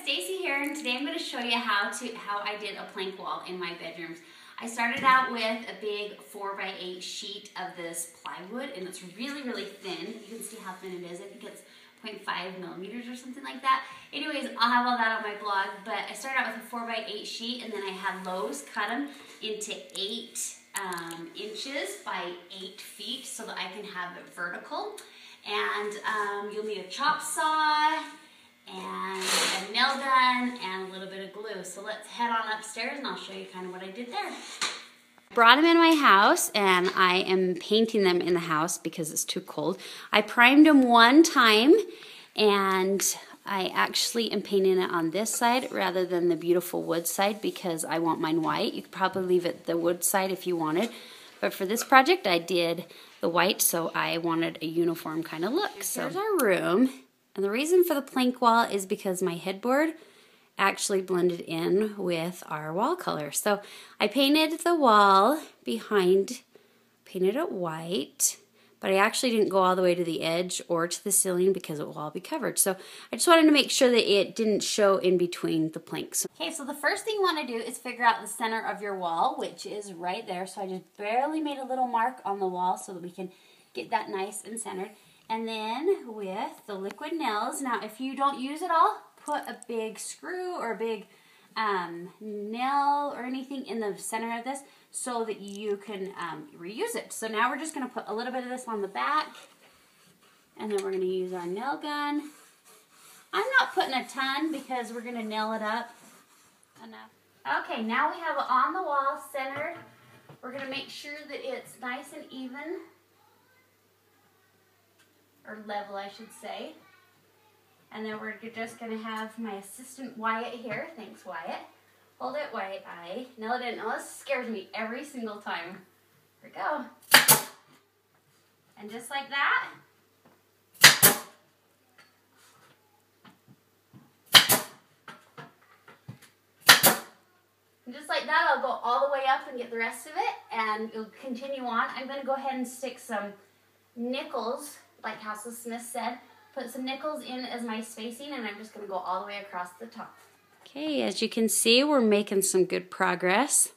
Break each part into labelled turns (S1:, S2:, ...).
S1: Stacy here, and today I'm going to show you how I did a plank wall in my bedrooms. I started out with a big 4x8 sheet of this plywood, and it's really, really thin. You can see how thin it is. I think it's 0.5 millimeters or something like that. Anyways, I'll have all that on my blog, but I started out with a 4x8 sheet, and then I had Lowe's cut them into 8 inches by 8 feet so that I can have it vertical. And you'll need a chop saw, and a nail gun, and a little bit of glue. So let's head on upstairs and I'll show you kind of what I did there. Brought them in my house, and I am painting them in the house because it's too cold. I primed them one time, and I actually am painting it on this side rather than the beautiful wood side because I want mine white. You could probably leave it the wood side if you wanted, but for this project I did the white, so I wanted a uniform kind of look. So here's our room. And the reason for the plank wall is because my headboard actually blended in with our wall color. So I painted the wall behind, painted it white, but I actually didn't go all the way to the edge or to the ceiling because it will all be covered. So I just wanted to make sure that it didn't show in between the planks. Okay, so the first thing you want to do is figure out the center of your wall, which is right there. So I just barely made a little mark on the wall so that we can get that nice and centered. And then with the liquid nails, now if you don't use it all, put a big screw or a big nail or anything in the center of this so that you can reuse it. So now we're just going to put a little bit of this on the back, and then we're going to use our nail gun. I'm not putting a ton because we're going to nail it up enough. Okay, now we have it on the wall centered. We're going to make sure that it's nice and even. Or level, I should say. And then we're just going to have my assistant Wyatt here. Thanks, Wyatt. Hold it, Wyatt. I nail it in. Now this scares me every single time. Here we go. And just like that. And just like that, I'll go all the way up and get the rest of it. And it'll continue on. I'm going to go ahead and stick some nickels, like Hassel Smith said, put some nickels in as my spacing, and I'm just going to go all the way across the top. Okay, as you can see, we're making some good progress.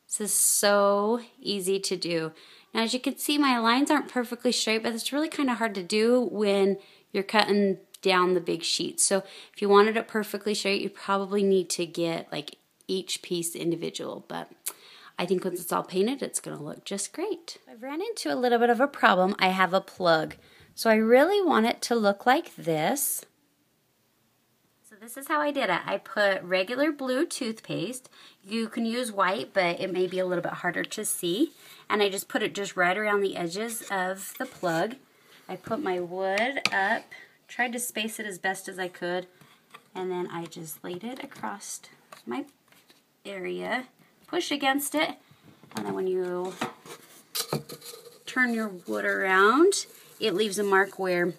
S1: This is so easy to do. Now, as you can see, my lines aren't perfectly straight, but it's really kind of hard to do when you're cutting down the big sheet. So if you wanted it perfectly straight, you probably need to get like each piece individual, but I think once it's all painted, it's going to look just great. I've ran into a little bit of a problem. I have a plug. So I really want it to look like this. So this is how I did it. I put regular blue toothpaste. You can use white, but it may be a little bit harder to see. And I just put it just right around the edges of the plug. I put my wood up, tried to space it as best as I could, and then I just laid it across my area, push against it, and then when you turn your wood around, it leaves a mark where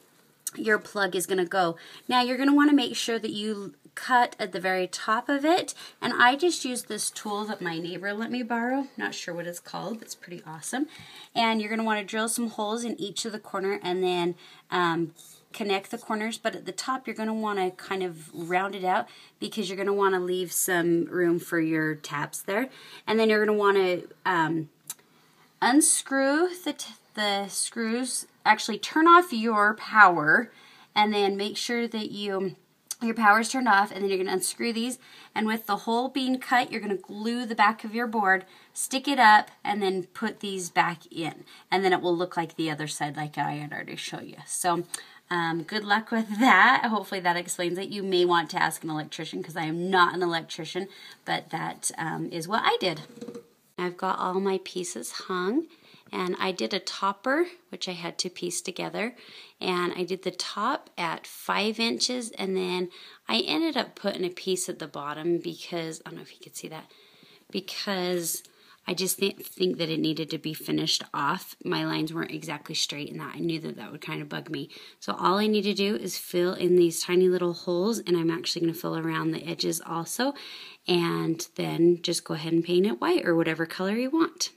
S1: your plug is going to go. Now you're going to want to make sure that you cut at the very top of it, and I just used this tool that my neighbor let me borrow. Not sure what it's called, but it's pretty awesome. And you're going to want to drill some holes in each of the corner and then connect the corners, but at the top you're going to want to kind of round it out because you're going to want to leave some room for your tabs there. And then you're going to want to unscrew the screws, actually turn off your power, and then make sure that your power is turned off, and then you're going to unscrew these, and with the hole being cut, you're going to glue the back of your board, stick it up, and then put these back in, and then it will look like the other side like I had already showed you. So good luck with that. Hopefully that explains it. You may want to ask an electrician because I am not an electrician, but that is what I did. I've got all my pieces hung, and I did a topper, which I had to piece together, and I did the top at 5 inches, and then I ended up putting a piece at the bottom because, I don't know if you could see that, because I just think that it needed to be finished off. My lines weren't exactly straight, and that I knew that that would kind of bug me. So all I need to do is fill in these tiny little holes, and I'm actually going to fill around the edges also, and then just go ahead and paint it white or whatever color you want.